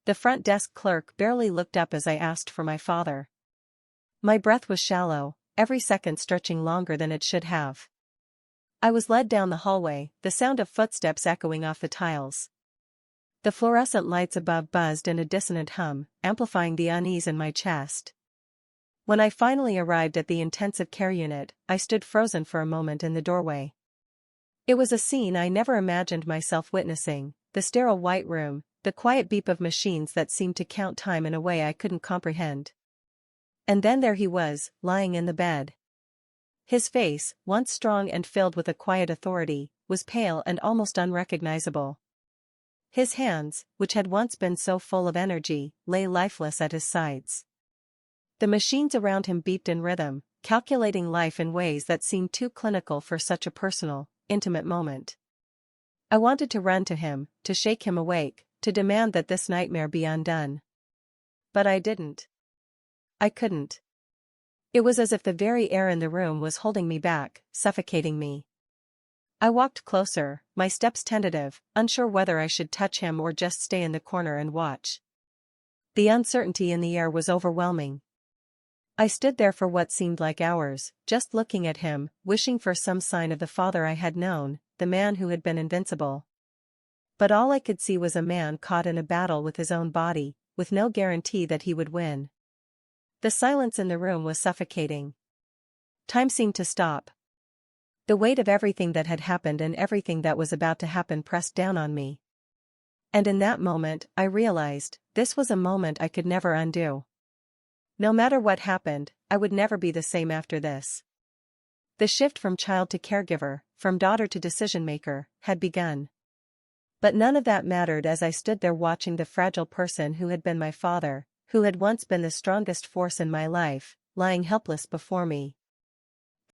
The front desk clerk barely looked up as I asked for my father. My breath was shallow, every second stretching longer than it should have. I was led down the hallway, the sound of footsteps echoing off the tiles. The fluorescent lights above buzzed in a dissonant hum, amplifying the unease in my chest. When I finally arrived at the intensive care unit, I stood frozen for a moment in the doorway. It was a scene I never imagined myself witnessing, the sterile white room, the quiet beep of machines that seemed to count time in a way I couldn't comprehend. And then there he was, lying in the bed. His face, once strong and filled with a quiet authority, was pale and almost unrecognizable. His hands, which had once been so full of energy, lay lifeless at his sides. The machines around him beeped in rhythm, calculating life in ways that seemed too clinical for such a personal, intimate moment. I wanted to run to him, to shake him awake, to demand that this nightmare be undone. But I didn't. I couldn't. It was as if the very air in the room was holding me back, suffocating me. I walked closer, my steps tentative, unsure whether I should touch him or just stay in the corner and watch. The uncertainty in the air was overwhelming. I stood there for what seemed like hours, just looking at him, wishing for some sign of the father I had known, the man who had been invincible. But all I could see was a man caught in a battle with his own body, with no guarantee that he would win. The silence in the room was suffocating. Time seemed to stop. The weight of everything that had happened and everything that was about to happen pressed down on me. And in that moment, I realized, this was a moment I could never undo. No matter what happened, I would never be the same after this. The shift from child to caregiver, from daughter to decision-maker, had begun. But none of that mattered as I stood there watching the fragile person who had been my father, who had once been the strongest force in my life, lying helpless before me,